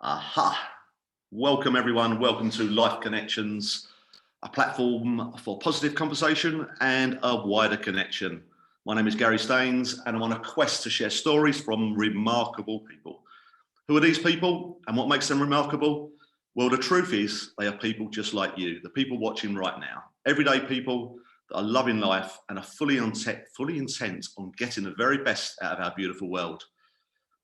Aha! Welcome everyone. Welcome to Life Connections, a platform for positive conversation and a wider connection. My name is Gary Staines and I'm on a quest to share stories from remarkable people. Who are these people and what makes them remarkable? Well, the truth is they are people just like you, the people watching right now. Everyday people that are loving life and are fully intent on getting the very best out of our beautiful world.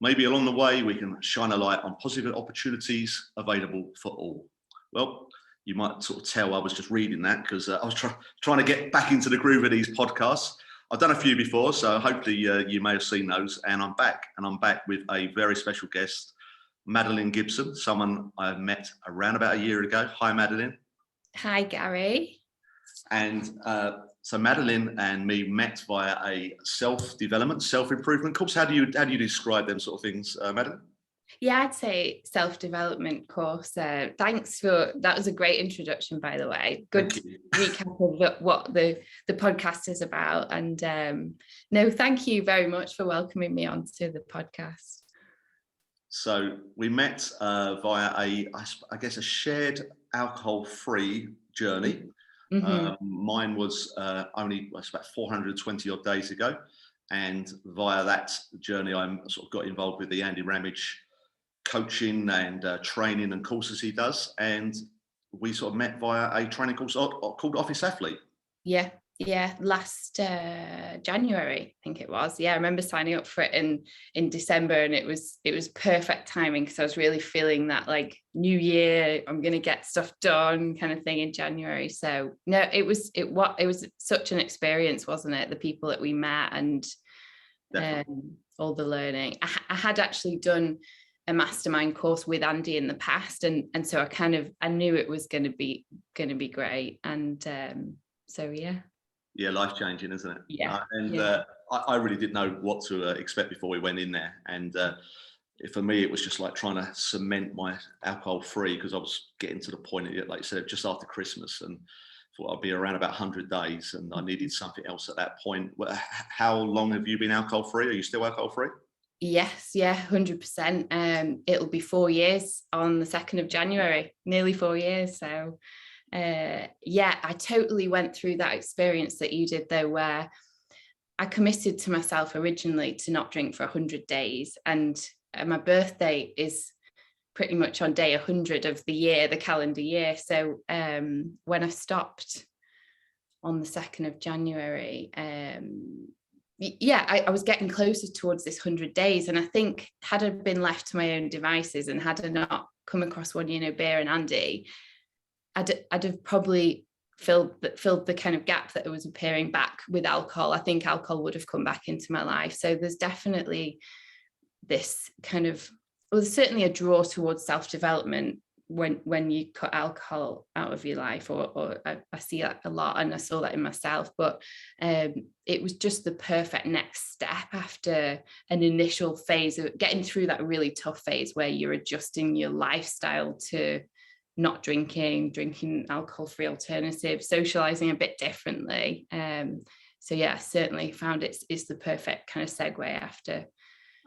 Maybe along the way, we can shine a light on positive opportunities available for all. Well, you might sort of tell I was just reading that because I was trying to get back into the groove of these podcasts. I've done a few before, so hopefully you may have seen those. And I'm back with a very special guest, Madeline Gibson, someone I met around about a year ago. Hi, Madeline. Hi, Gary. And so Madeline and me met via a self-development, self-improvement course. How do you describe them sort of things, Madeline? Yeah, I'd say self-development course. Thanks for that. Was a great introduction, by the way. Good recap of what the podcast is about. And no, thank you very much for welcoming me onto the podcast. So we met via a shared alcohol-free journey. Mm-hmm. Mine was about 420 odd days ago, and via that journey I sort of got involved with the Andy Ramage coaching and training and courses he does, and we sort of met via a training course called Office Athlete. Yeah, last January, I think it was. Yeah, I remember signing up for it in December, and it was perfect timing because I was really feeling that like new year, I'm gonna get stuff done kind of thing in January. So no, it was such an experience, wasn't it? The people that we met and all the learning. I had actually done a mastermind course with Andy in the past, and so I knew it was gonna be great, and so yeah. Yeah, life-changing, isn't it? Yeah. I really didn't know what to expect before we went in there. And for me, it was just like trying to cement my alcohol-free because I was getting to the point, like you said, just after Christmas, and thought I'd be around about 100 days and I needed something else at that point. How long have you been alcohol-free? Are you still alcohol-free? Yes, yeah, 100%. It'll be 4 years on the 2nd of January, nearly 4 years. So I totally went through that experience that you did though, where I committed to myself originally to not drink for 100 days, and my birthday is pretty much on day 100 of the year, the calendar year. So when I stopped on the 2nd of January, I was getting closer towards this 100 days, and I think had I been left to my own devices and had I not come across One Year No Beer and Andy, I'd have probably filled the kind of gap that was appearing back with alcohol. I think alcohol would have come back into my life. So there's definitely this kind of, well, there's certainly a draw towards self-development when you cut alcohol out of your life, or I see that a lot, and I saw that in myself. But it was just the perfect next step after an initial phase of getting through that really tough phase where you're adjusting your lifestyle to not drinking alcohol-free alternatives, socializing a bit differently. So yeah, certainly found it's the perfect kind of segue after.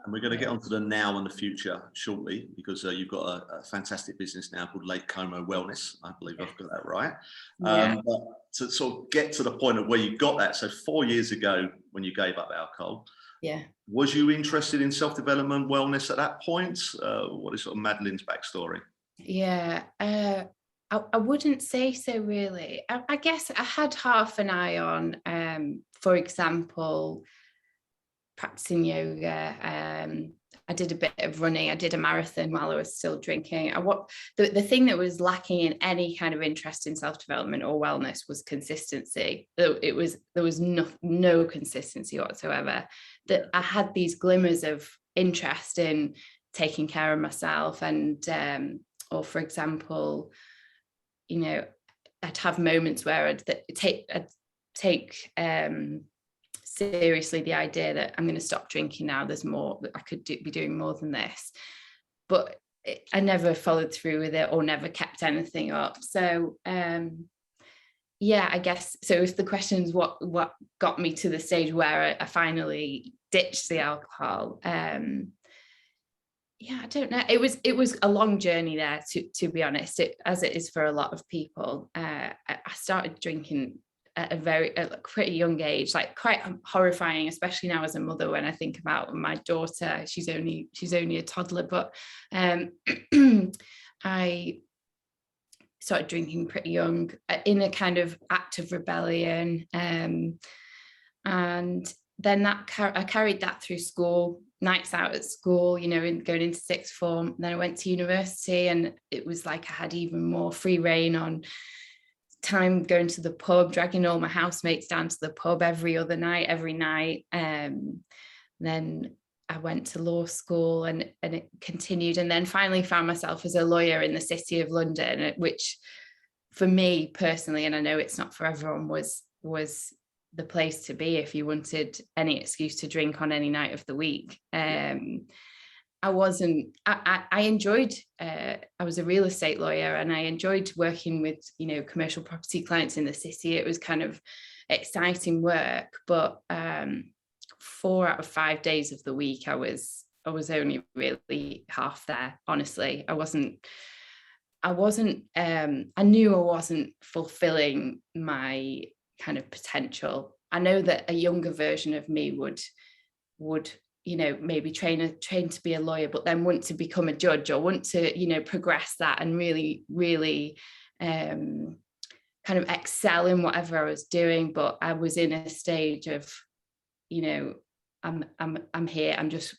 And we're going to get onto the now and the future shortly, because you've got a fantastic business now called Lake Como Wellness. I believe I've got that right. Yeah. But to sort of get to the point of where you got that, so 4 years ago when you gave up alcohol, was you interested in self-development, wellness at that point? What is sort of Madeline's backstory? Yeah, I wouldn't say so, really. I guess I had half an eye on, for example, practicing yoga. I did a bit of running. I did a marathon while I was still drinking. The thing that was lacking in any kind of interest in self-development or wellness was consistency. There was no consistency whatsoever. That I had these glimmers of interest in taking care of myself, and or for example, I'd have moments where I'd take seriously the idea that I'm going to stop drinking now. There's more that I could be doing more than this, but I never followed through with it or never kept anything up. So I guess so. If the question is what got me to the stage where I finally ditched the alcohol, yeah, I don't know. It was a long journey there, to be honest, as it is for a lot of people. I started drinking at a pretty young age, like quite horrifying, especially now as a mother, when I think about my daughter. She's only a toddler, but I started drinking pretty young, in a kind of act of rebellion, and then I carried that through school, nights out at school, you know, going into sixth form. Then I went to university, and it was like I had even more free reign on time, going to the pub, dragging all my housemates down to the pub every night. Then I went to law school, and it continued, and then finally found myself as a lawyer in the City of London, which for me personally, and I know it's not for everyone, was the place to be if you wanted any excuse to drink on any night of the week. I enjoyed, I was a real estate lawyer, and I enjoyed working with, you know, commercial property clients in the city. It was kind of exciting work, but 4 out of 5 days of the week, I was only really half there. Honestly, I knew I wasn't fulfilling my kind of potential. I know that a younger version of me would, you know, maybe train to be a lawyer, but then want to become a judge, or want to, you know, progress that and really kind of excel in whatever I was doing. But I was in a stage of, you know, I'm here, I'm just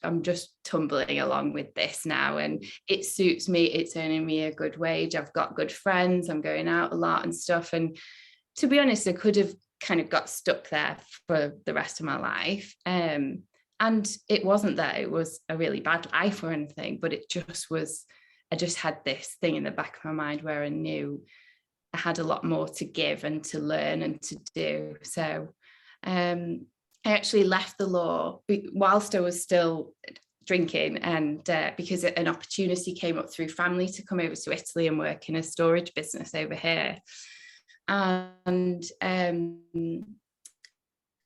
tumbling along with this now, and it suits me, it's earning me a good wage, I've got good friends, I'm going out a lot and stuff. And to be honest, I could have kind of got stuck there for the rest of my life. And it wasn't that it was a really bad life or anything, but it just was, I just had this thing in the back of my mind where I knew I had a lot more to give and to learn and to do. So I actually left the law whilst I was still drinking, and because an opportunity came up through family to come over to Italy and work in a storage business over here. And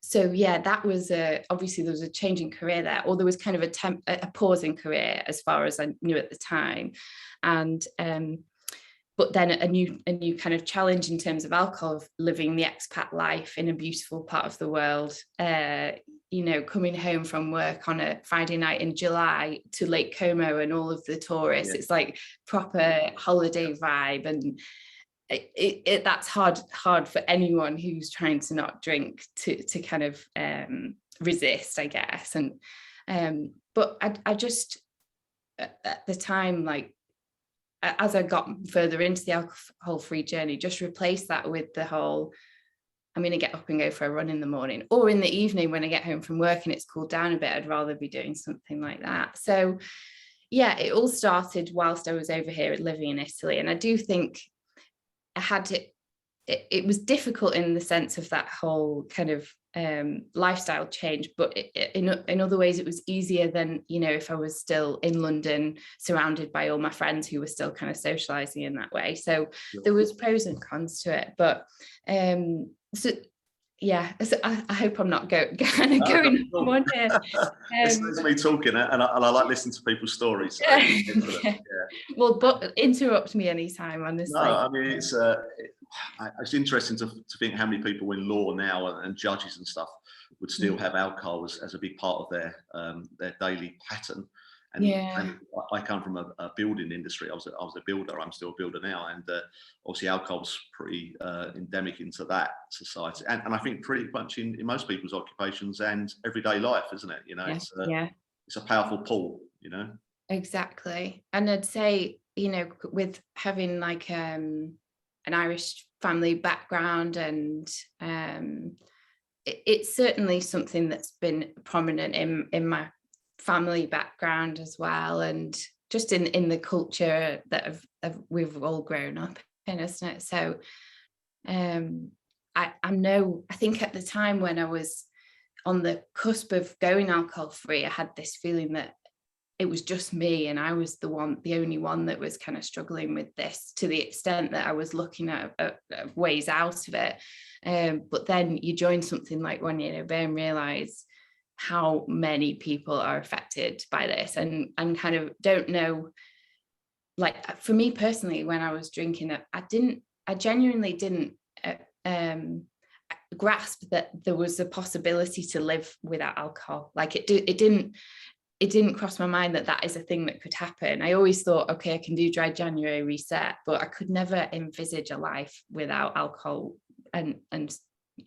so yeah, that was obviously there was a change in career there, or there was kind of a pause in career as far as I knew at the time. And but then a new kind of challenge in terms of alcohol, living the expat life in a beautiful part of the world, you know, coming home from work on a Friday night in July to Lake Como and all of the tourists. Yeah. It's like proper holiday vibe, and that's hard for anyone who's trying to not drink to kind of resist, I guess. And but I just at the time, like, as I got further into the alcohol-free journey, just replaced that with the whole, I'm going to get up and go for a run in the morning, or in the evening when I get home from work and it's cooled down a bit, I'd rather be doing something like that. So yeah, it all started whilst I was over here living in Italy. And I do think I had it was difficult in the sense of that whole kind of lifestyle change, but in other ways it was easier than, you know, if I was still in London surrounded by all my friends who were still kind of socializing in that way. So there was pros and cons to it, but so yeah, so I hope I'm not going on here. It's me talking, and I like listening to people's stories. So yeah. Well, but interrupt me anytime, honestly. No, I mean, it's interesting to think how many people in law now and judges and stuff would still have alcohol as a big part of their daily pattern. And, and I come from a building industry. I was a builder. I'm still a builder now, and obviously alcohol's pretty endemic into that society, and I think pretty much in most people's occupations and everyday life, isn't it? You know, it's a powerful pull. You know, exactly. And I'd say, you know, with having like an Irish family background, and it's certainly something that's been prominent in my family background as well, and just in the culture that we've all grown up in, isn't it? So I think at the time when I was on the cusp of going alcohol free, I had this feeling that it was just me, and I was the only one that was kind of struggling with this, to the extent that I was looking at ways out of it. But then you join something like One Year No Beer and realize how many people are affected by this, and kind of don't know, like for me personally, when I was drinking it, I genuinely didn't grasp that there was a possibility to live without alcohol. Like it didn't cross my mind that that is a thing that could happen. I always thought, okay, I can do dry January, reset, but I could never envisage a life without alcohol and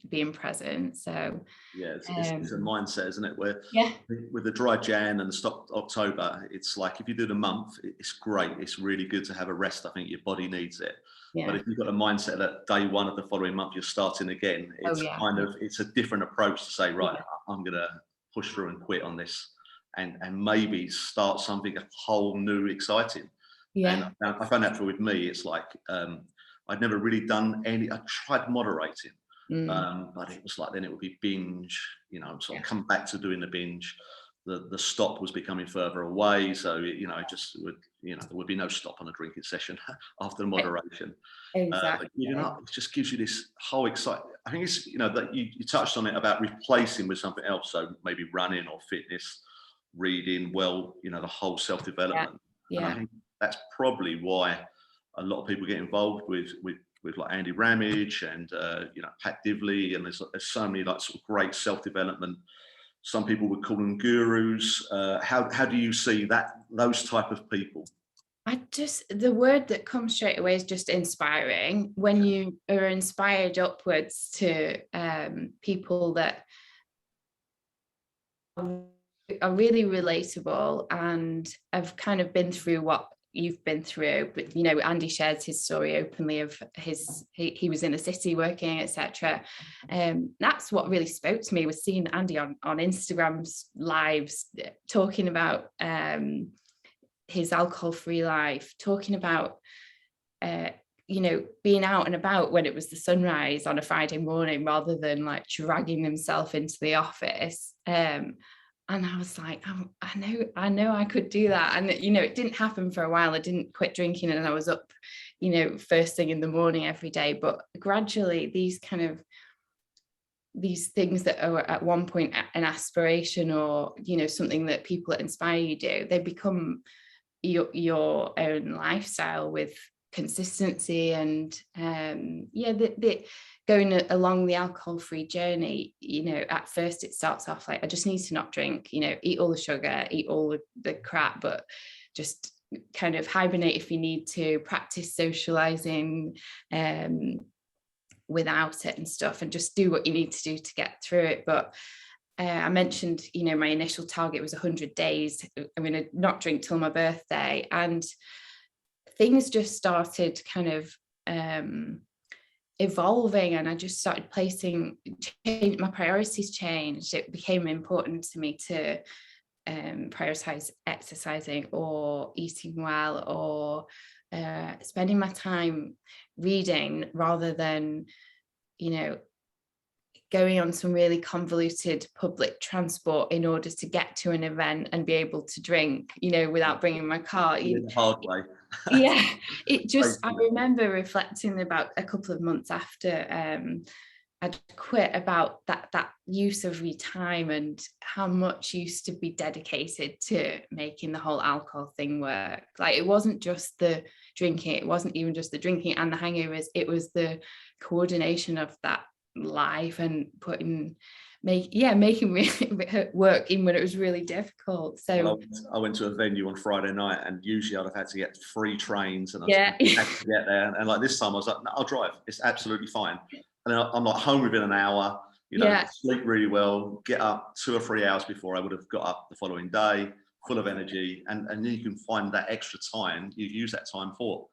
being present. So yeah, it's a mindset, isn't it? Where yeah, with the dry Jan and the stop October, it's like if you do the month, it's great. It's really good to have a rest. I think your body needs it. But yeah, if you've got a mindset that day one of the following month you're starting again, oh it's yeah, kind of it's a different approach to say, right, yeah, I'm gonna push through and quit on this, and maybe start something a whole new exciting. And yeah, I found that with me, it's like I'd never really done any. I tried moderating, mm, but it was like then it would be binge. Sort yeah, of come back to doing the binge. The stop was becoming further away, so it just would there would be no stop on a drinking session after the moderation. But giving exactly, up, it just gives you this whole excitement. I think it's that you touched on it about replacing with something else, so maybe running or fitness, reading, the whole self yeah, development, and I yeah, think that's probably why a lot of people get involved with like Andy Ramage and Pat Divley, and there's so many like sort of great self development. Some people would call them gurus. How do you see those type of people? the word that comes straight away is just inspiring. When you are inspired upwards to people that are really relatable and have kind of been through what you've been through, but Andy shares his story openly of he was in the city working, etc. That's what really spoke to me, was seeing Andy on Instagram's lives talking about his alcohol-free life, talking about being out and about when it was the sunrise on a Friday morning rather than like dragging himself into the office. And I was like, oh, I know I could do that. And it didn't happen for a while. I didn't quit drinking and I was up, first thing in the morning every day. But gradually these things that are at one point an aspiration or, something that people that inspire you do, they become your own lifestyle with consistency. And the going along the alcohol-free journey, at first it starts off like, I just need to not drink, eat all the sugar, eat all the crap, but just kind of hibernate if you need to, practice socializing without it and stuff, and just do what you need to do to get through it. But I mentioned, my initial target was 100 days. I'm going to not drink till my birthday. And things just started kind of evolving, and I just started my priorities changed. It became important to me to prioritize exercising or eating well, or spending my time reading rather than, going on some really convoluted public transport in order to get to an event and be able to drink, without bringing my car. The hard way. Yeah, I remember reflecting about a couple of months after I'd quit about that use of your time and how much used to be dedicated to making the whole alcohol thing work. Like it wasn't just the drinking, it wasn't even just the drinking and the hangovers, it was the coordination of that life and making really work in when it was really difficult. So I went to a venue on Friday night, and usually I'd have had to get 3 trains, and I yeah, had to get there. And like this time, I was like, no, I'll drive. It's absolutely fine. And then I'm like home within an hour. yeah, Sleep really well. Get up 2 or 3 hours before I would have got up the following day, full of energy. And then you can find that extra time. You use that time for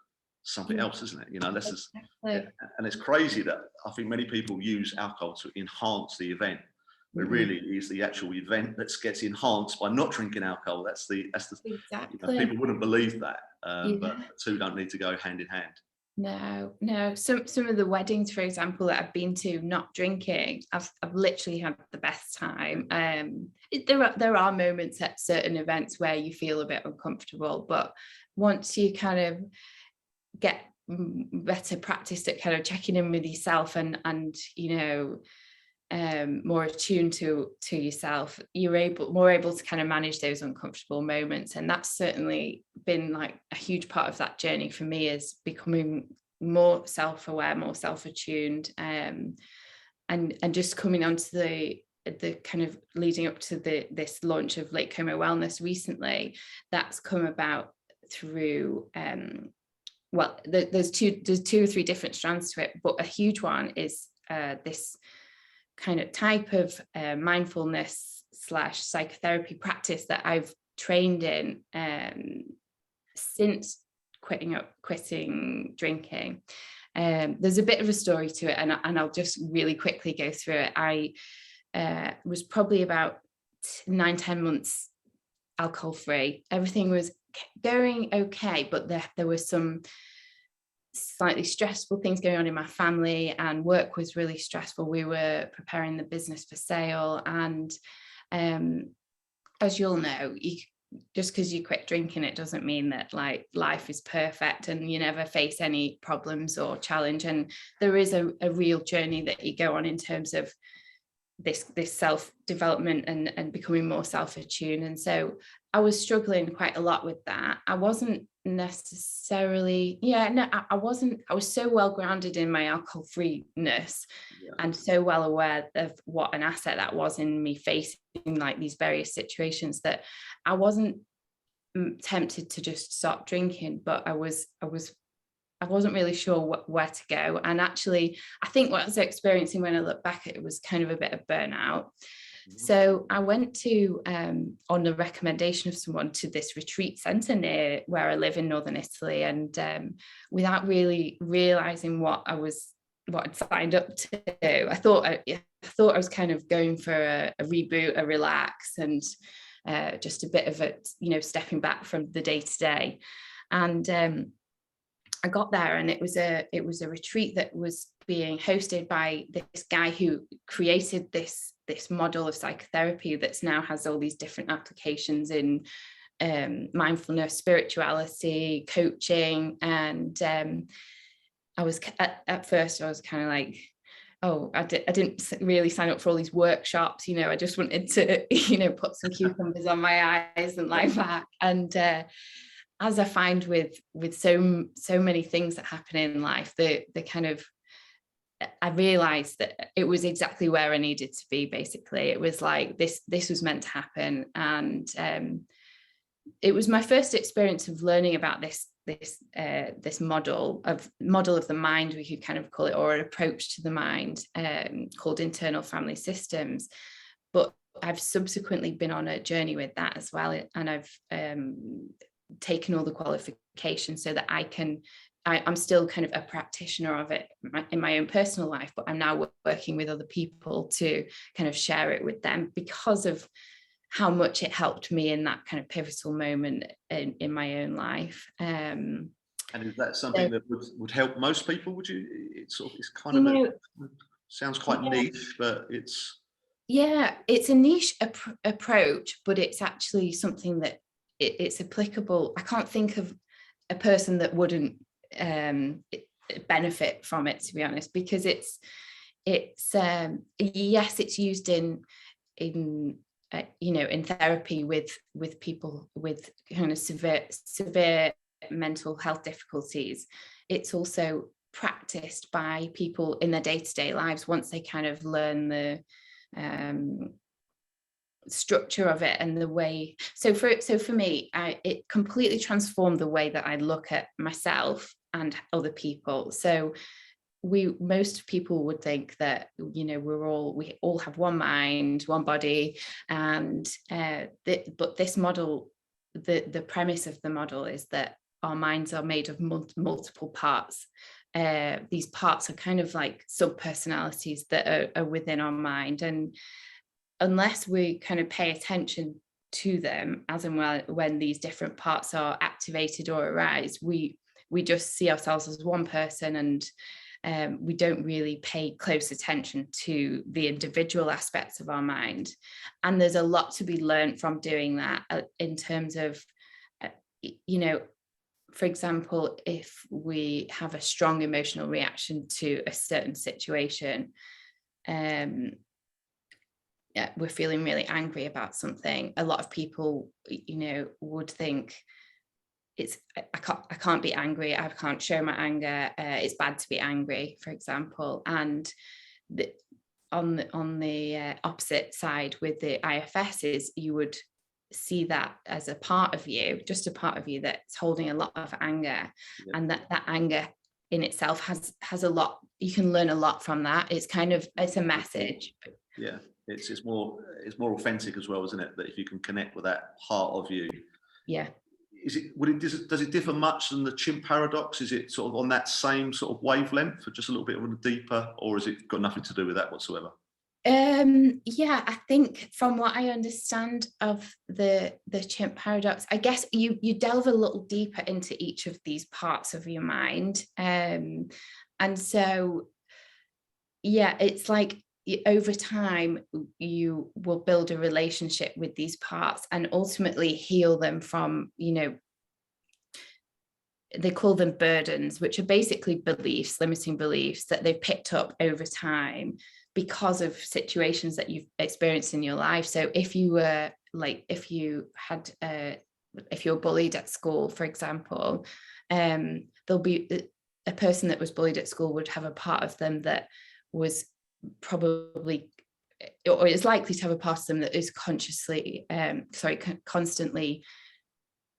something else, isn't it? This is, and it's crazy that I think many people use alcohol to enhance the event. But really is the actual event that gets enhanced by not drinking alcohol. That's the exactly. people wouldn't believe that, Yeah. but the two don't need to go hand in hand. No. Some of the weddings, for example, that I've been to, not drinking, I've literally had the best time. There are moments at certain events where you feel a bit uncomfortable, but once you kind of get better practice at kind of checking in with yourself and more attuned to yourself, you're more able to kind of manage those uncomfortable moments. And that's certainly been like a huge part of that journey for me, is becoming more self-aware, more self-attuned, and just coming onto the kind of leading up to this launch of Lake Como Wellness recently. That's come about through there's two or three different strands to it, but a huge one is this kind of type of mindfulness / psychotherapy practice that I've trained in since quitting drinking. There's a bit of a story to it, and I'll just really quickly go through it. I was probably about 9-10 months alcohol free. Everything was going okay, but there were some slightly stressful things going on in my family, and work was really stressful. We were preparing the business for sale, and as you'll know, just because you quit drinking, it doesn't mean that like life is perfect and you never face any problems or challenge. And there is a real journey that you go on in terms of this self-development and becoming more self-attuned. And so I was struggling quite a lot with that. I wasn't necessarily, I was so well grounded in my alcohol freeness, and so well aware of what an asset that was in me facing like these various situations, that I wasn't tempted to just stop drinking, but I wasn't really sure where to go. And actually, I think what I was experiencing when I look back at it was kind of a bit of burnout. So I went to, on the recommendation of someone, to this retreat centre near where I live in northern Italy. And without really realising what I'd signed up to, I thought I was kind of going for a reboot, a relax, and just a bit of a, stepping back from the day to day. And I got there, and it was a retreat that was being hosted by this guy who created this model of psychotherapy that's now has all these different applications in mindfulness, spirituality, coaching. And I was at first I was kind of like, oh, I didn't really sign up for all these workshops. I just wanted to put some cucumbers on my eyes and lie back. And as I find with so many things that happen in life, the kind of, I realized that it was exactly where I needed to be. Basically, it was like this was meant to happen. And it was my first experience of learning about this model of the mind, we could kind of call it, or an approach to the mind, called internal family systems. But I've subsequently been on a journey with that as well, and I've taken all the qualifications so that I'm still kind of a practitioner of it in my own personal life, but I'm now working with other people to kind of share it with them because of how much it helped me in that kind of pivotal moment in my own life. And is that something that would help most people? Would you? It's kind of sounds quite niche, but it's a niche approach, but it's actually something that it's applicable. I can't think of a person that wouldn't benefit from it, to be honest, because it's it's used in therapy with people with kind of severe mental health difficulties. It's also practiced by people in their day-to-day lives once they kind of learn the structure of it and the way. So for me, it completely transformed the way that I look at myself and other people. So most people would think that we all have one mind, one body, and but this model, the premise of the model is that our minds are made of multiple parts. These parts are kind of like sub-personalities that are within our mind, and unless we kind of pay attention to them as and when these different parts are activated or arise, we just see ourselves as one person, and we don't really pay close attention to the individual aspects of our mind. And there's a lot to be learned from doing that in terms of, for example, if we have a strong emotional reaction to a certain situation, we're feeling really angry about something, a lot of people, would think I can't be angry, I can't show my anger, it's bad to be angry, for example. And on the opposite side with the IFSs, you would see that as a part of you, just a part of you that's holding a lot of anger, and that anger in itself has a lot. You can learn a lot from that. It's a message. Yeah, it's more authentic as well, isn't it? That if you can connect with that part of you. Yeah. Does it differ much than the chimp paradox? Is it sort of on that same sort of wavelength, or just a little bit of a deeper, or has it got nothing to do with that whatsoever? Yeah, I think from what I understand of the chimp paradox, I guess you delve a little deeper into each of these parts of your mind. And so, yeah, it's like over time, you will build a relationship with these parts and ultimately heal them from, they call them burdens, which are basically beliefs, limiting beliefs that they've picked up over time because of situations that you've experienced in your life. So if you were if you were bullied at school, for example, there'll be a person that was bullied at school would have a part of them that was probably, or is likely to have a part of them that is constantly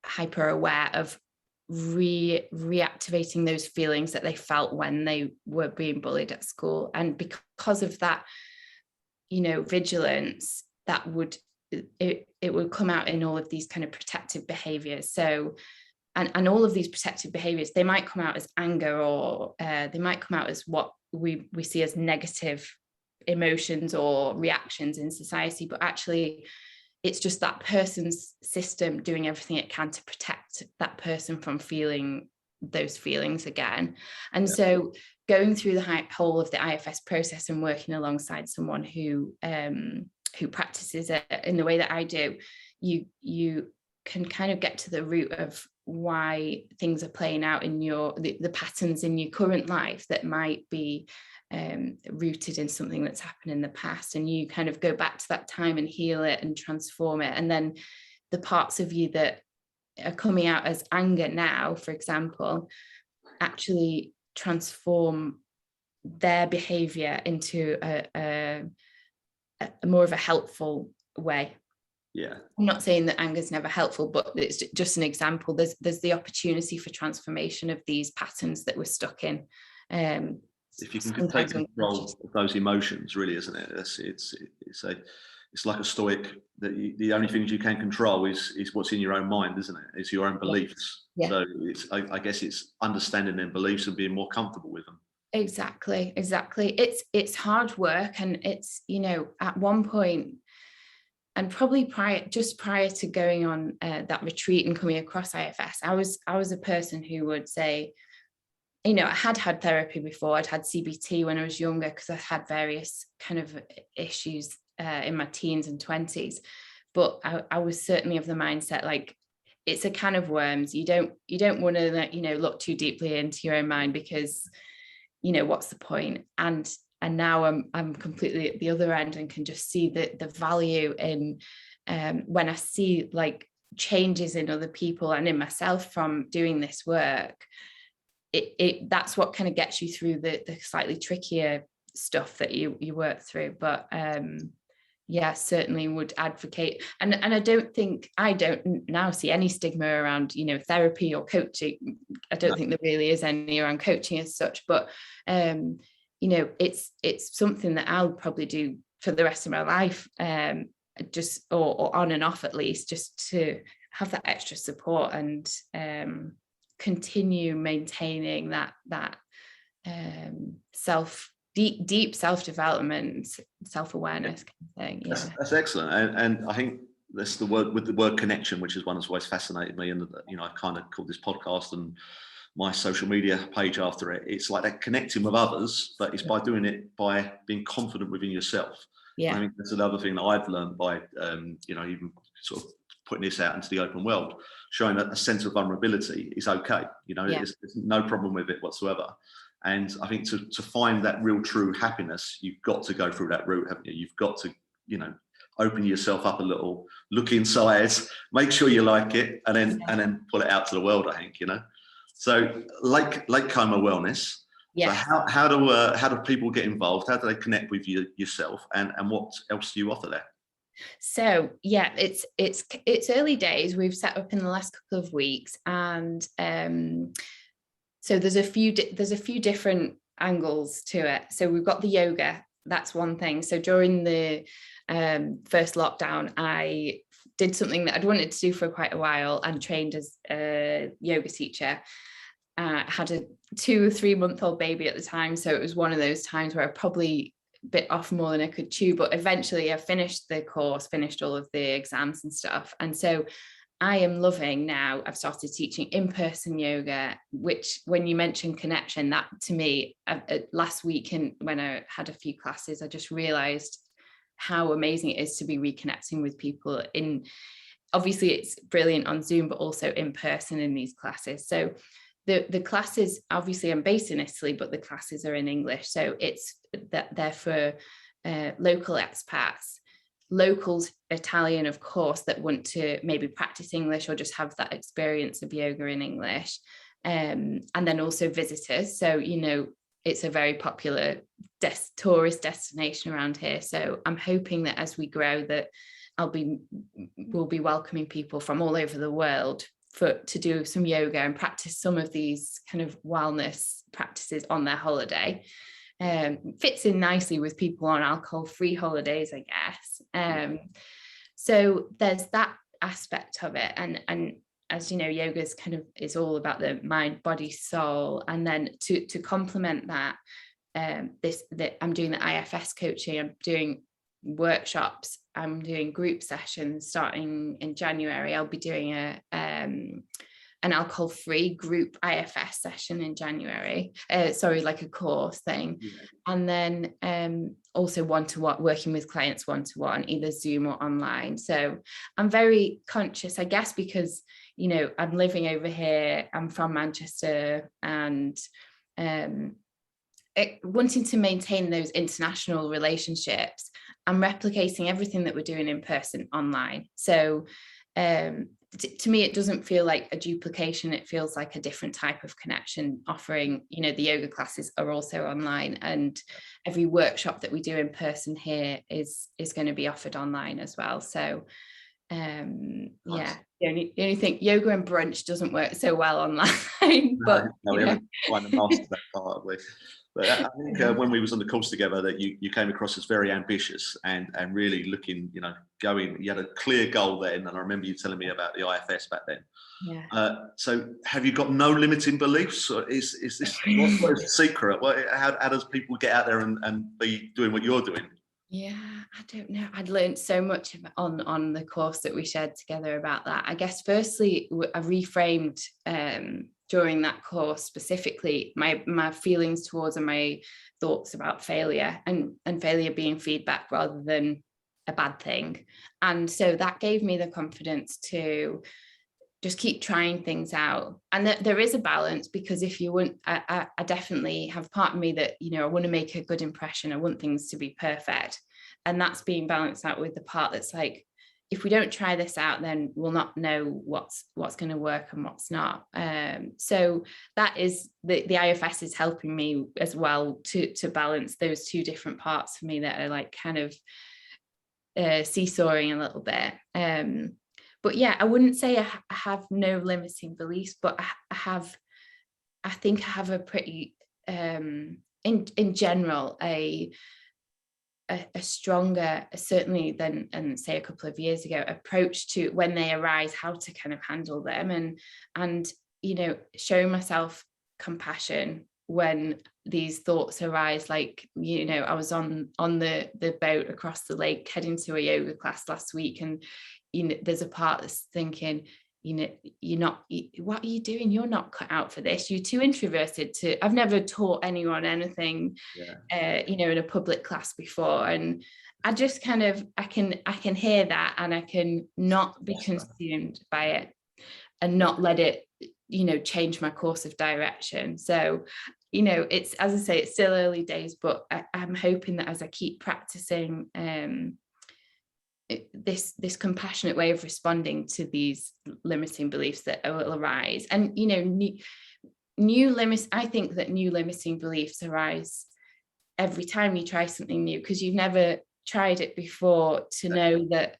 hyper aware of reactivating those feelings that they felt when they were being bullied at school. And because of that, vigilance, that would come out in all of these kind of protective behaviors. So and all of these protective behaviors, they might come out as anger, or they might come out as what we see as negative emotions or reactions in society, but actually it's just that person's system doing everything it can to protect that person from feeling those feelings again. And so going through the whole of the IFS process and working alongside someone who practices it in the way that I do, you can kind of get to the root of why things are playing out in the patterns in your current life that might be rooted in something that's happened in the past, and you kind of go back to that time and heal it and transform it. And then the parts of you that are coming out as anger now, for example, actually transform their behavior into a more of a helpful way. Yeah. I'm not saying that anger is never helpful, but it's just an example. There's the opportunity for transformation of these patterns that we're stuck in. If you can take control of those emotions, really, isn't it? It's like a stoic, that the only things you can control is what's in your own mind, isn't it? It's your own beliefs. Yeah. So I guess it's understanding their beliefs and being more comfortable with them. Exactly. It's hard work, and it's, at one point, and probably prior to going on that retreat and coming across IFS, I was a person who would say, I had therapy before. I'd had CBT when I was younger because I had various kind of issues in my teens and 20s. But I was certainly of the mindset, like, it's a can of worms. You don't want to, look too deeply into your own mind, because, what's the point? And now I'm completely at the other end and can just see the value in when I see like changes in other people and in myself from doing this work. That's what kind of gets you through the slightly trickier stuff that you work through. But certainly would advocate, and I don't now see any stigma around therapy or coaching. I don't think there really is any around coaching as such, but it's something that I'll probably do for the rest of my life, just or on and off, at least, just to have that extra support and continue maintaining that deep self-development, self-awareness kind of thing. Yeah. That's excellent. And I think that's the word connection, which is one that's always fascinated me. And I kind of called this podcast and my social media page after it. It's like that connecting with others, but it's by doing it by being confident within yourself. Yeah. I mean, that's another thing that I've learned by even sort of putting this out into the open world, showing that a sense of vulnerability is okay. There's no problem with it whatsoever. And I think to find that real true happiness, you've got to go through that route, haven't you? You've got to, open yourself up a little, look inside, make sure you like it, and then pull it out to the world, I think, you know. So Lake Como Wellness. Yeah. So how do people get involved? How do they connect with you yourself, and what else do you offer there? So yeah, it's early days. We've set up in the last couple of weeks, and so there's a few different angles to it. So we've got the yoga. That's one thing. So during the first lockdown, I did something that I'd wanted to do for quite a while and trained as a yoga teacher. I had a 2 or 3 month old baby at the time, so it was one of those times where I probably bit off more than I could chew, but eventually I finished the course, finished all of the exams and stuff. And so I am loving now, I've started teaching in-person yoga, which when you mentioned connection, that to me, last week when I had a few classes, I just realized how amazing it is to be reconnecting with people obviously it's brilliant on Zoom, but also in person in these classes. So the classes, obviously I'm based in Italy, but the classes are in English. So it's that they're for local expats, locals, Italian, of course, that want to maybe practice English or just have that experience of yoga in English. And then also visitors. So, you know, it's a very popular tourist destination around here. So I'm hoping that as we grow that we'll be welcoming people from all over the world to do some yoga and practice some of these kind of wellness practices on their holiday. Fits in nicely with people on alcohol-free holidays, I guess. So there's that aspect of it, and as you know, yoga is all about the mind, body, soul, and then to complement that, I'm doing the IFS coaching. I'm doing workshops. I'm doing group sessions starting in January. I'll be doing an alcohol-free group IFS session in January. Like a course thing. Yeah. And then also one-to-one, working with clients one-to-one, either Zoom or online. So I'm very conscious, I guess, because, you know, I'm living over here, I'm from Manchester, and wanting to maintain those international relationships, I'm replicating everything that we're doing in person online. So to me, it doesn't feel like a duplication. It feels like a different type of connection, offering, you know, the yoga classes are also online, and every workshop that we do in person here is going to be offered online as well. So yeah, the only thing, yoga and brunch doesn't work so well online. But no, we haven't quite mastered that part of it. But I think when we was on the course together, that you came across as very ambitious and really looking, you know, you had a clear goal then. And I remember you telling me about the IFS back then. Yeah. So have you got no limiting beliefs? Or is this what is the secret? How does people get out there and be doing what you're doing? Yeah, I don't know. I'd learned so much on the course that we shared together about that. I guess firstly, I reframed during that course specifically my feelings towards and my thoughts about failure, and failure being feedback rather than a bad thing. And so that gave me the confidence to just keep trying things out. And that there is a balance, because if you want, I definitely have part of me that, you know, I want to make a good impression. I want things to be perfect. And that's being balanced out with the part that's like, if we don't try this out, then we'll not know what's going to work and what's not. So that is the IFS is helping me as well to balance those two different parts for me that are like kind of seesawing a little bit. But yeah, I wouldn't say I have no limiting beliefs, but I think I have a pretty, in general, a stronger, certainly than say a couple of years ago, approach to when they arise, how to kind of handle them, and you know, showing myself compassion when these thoughts arise. Like, you know, I was on the boat across the lake heading to a yoga class last week, and you know, there's a part that's thinking, you know, what are you doing? You're not cut out for this. You're too introverted to. I've never taught anyone anything, you know, in a public class before, and I just kind of I can hear that, and I can not be consumed by it, and not let it, you know, change my course of direction. So, you know, it's, as I say, it's still early days, but I'm hoping that as I keep practicing, this compassionate way of responding to these limiting beliefs that will arise. And new limits, I think that new limiting beliefs arise every time you try something new, because you've never tried it before to know that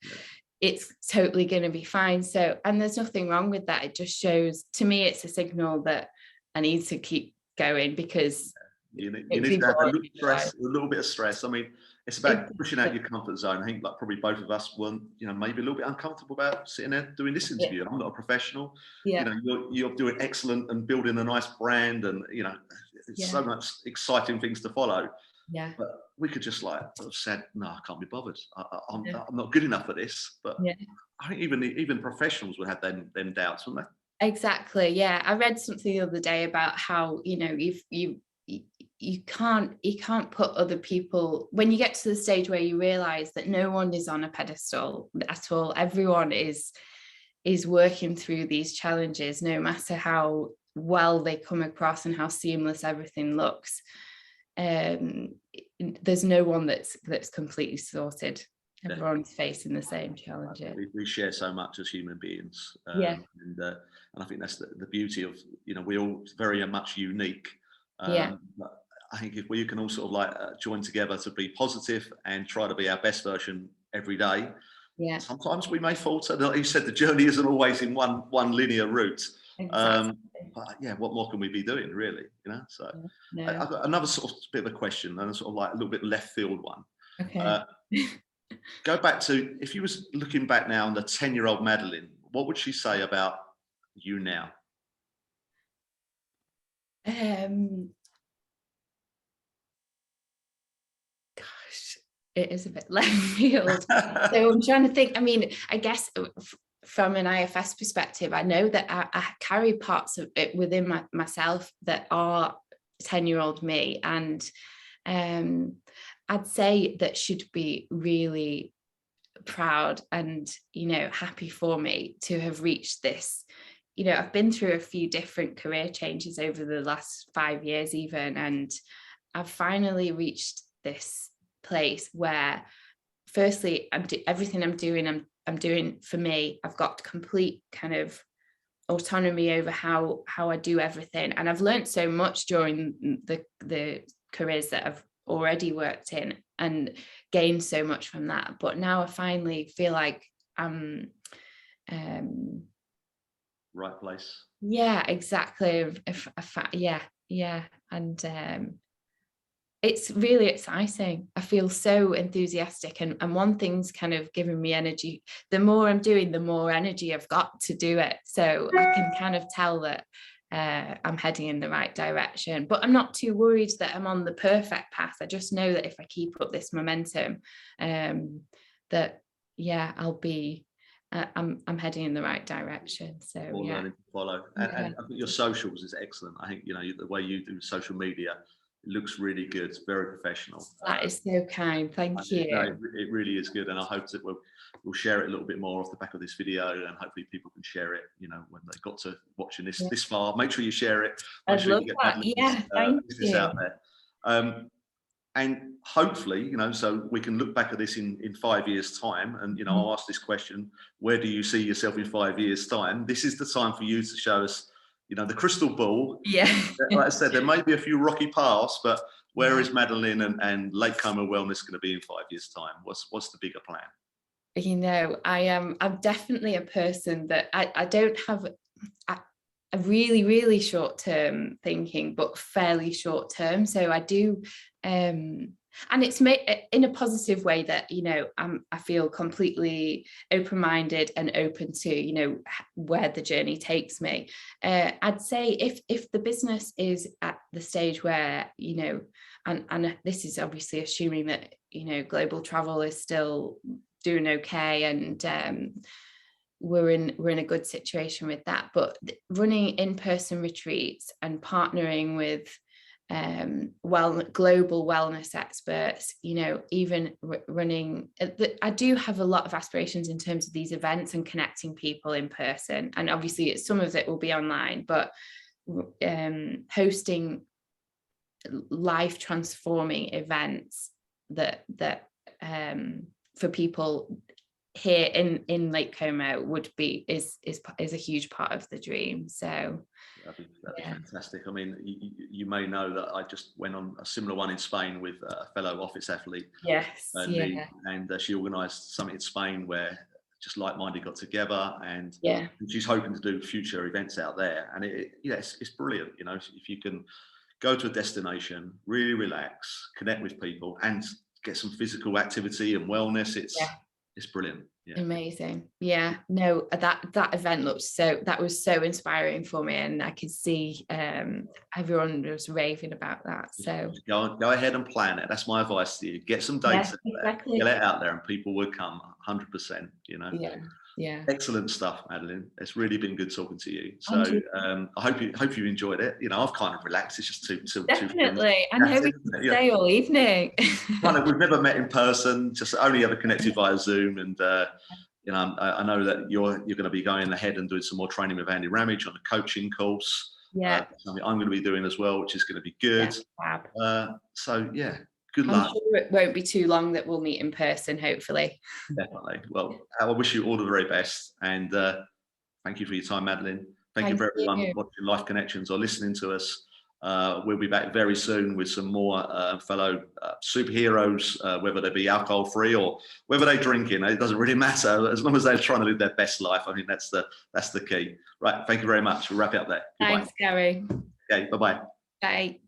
it's totally going to be fine. So, and there's nothing wrong with that. It just shows, to me, it's a signal that I need to keep going, because you need to have a little bit of stress. I mean, it's about pushing out your comfort zone. I think like probably both of us weren't, maybe a little bit uncomfortable about sitting there doing this interview. I'm not a professional. You're doing excellent and building a nice brand, and so much exciting things to follow. Yeah. But we could just like have said, no, I can't be bothered. I'm not good enough for this. But I think even professionals would have them doubts, wouldn't they? Exactly. Yeah. I read something the other day about how, you can't put other people, when you get to the stage where you realize that no one is on a pedestal at all, everyone is working through these challenges, no matter how well they come across and how seamless everything looks. There's no one that's completely sorted. Everyone's facing the same challenges. We share so much as human beings, and I think that's the beauty of, we're all very much unique. But I think if we can all sort of like join together to be positive and try to be our best version every day. Sometimes we may falter. Like you said, the journey isn't always in one linear route. Exactly. But what more can we be doing, really? So I've got another sort of bit of a question, and sort of like a little bit left field one. Okay. Go back to, if you was looking back now on the 10-year-old Madeline, what would she say about you now? It is a bit left field. So I'm trying to think. I mean, I guess from an IFS perspective, I know that I carry parts of it within myself that are 10-year-old me, and I'd say that she'd be really proud and happy for me to have reached this. I've been through a few different career changes over the last 5 years even, and I've finally reached this place where, firstly, everything I'm doing for me. I've got complete kind of autonomy over how I do everything, and I've learned so much during the careers that I've already worked in and gained so much from that. But now I finally feel like I'm right place. Yeah, exactly. And it's really exciting. I feel so enthusiastic, and one thing's kind of giving me energy. The more I'm doing, the more energy I've got to do it. So I can kind of tell that I'm heading in the right direction, but I'm not too worried that I'm on the perfect path. I just know that if I keep up this momentum, I'll be I'm heading in the right direction. So learning to follow. And I think your socials is excellent. I think the way you do social media, it looks really good. It's very professional. That is so kind. Thank you. No, it really is good, and I hope that we'll share it a little bit more off the back of this video, and hopefully people can share it. When they got to watching this far, make sure you share it. I'd love that. Thank you. Out there. And hopefully, so we can look back at this in 5 years' time, and I'll ask this question: where do you see yourself in 5 years' time? This is the time for you to show us, the crystal ball. Like I said, there may be a few rocky paths, but where is Madeline and Latecomer Wellness going to be in 5 years' time? What's the bigger plan? I'm definitely a person that I don't have a really, really short-term thinking, but fairly short-term. So I do, and it's made in a positive way that, I feel completely open-minded and open to, where the journey takes me. I'd say if the business is at the stage where, and this is obviously assuming that, global travel is still doing okay, and we're in a good situation with that, but running in-person retreats and partnering with global wellness experts, even running, I do have a lot of aspirations in terms of these events and connecting people in person, and obviously some of it will be online, but hosting life transforming events that for people here in Lake Como is a huge part of the dream. So that'd be fantastic. I mean, you may know that I just went on a similar one in Spain with a fellow office athlete. Yes, and she organised something in Spain where just like-minded got together, and she's hoping to do future events out there. And it's brilliant. You know, if you can go to a destination, really relax, connect with people, and get some physical activity and wellness, it's brilliant. Amazing. No, that event that was so inspiring for me, and I could see everyone was raving about that. So go ahead and plan it. That's my advice to you. Get some dates get it out there, and people will come 100%. You know. Excellent stuff, Madeline. It's really been good talking to you. So I hope you've enjoyed it. You know, I've kind of relaxed. It's just two definitely. I know we can stay all evening. We've never met in person, just only ever connected via Zoom. And you know, I know that you're going to be going ahead and doing some more training with Andy Ramage on a coaching course. Something I'm going to be doing as well, which is going to be good. So good luck. I'm sure it won't be too long that we'll meet in person, hopefully. Definitely. Well, I wish you all the very best, and thank you for your time, Madeline. Thank you for everyone watching Life Connections or listening to us. We'll be back very soon with some more fellow superheroes, whether they be alcohol-free or whether they're drinking. It doesn't really matter, as long as they're trying to live their best life. I mean, that's the key. Right. Thank you very much. We'll wrap it up there. Thanks, Gary. Okay. Bye-bye. Bye.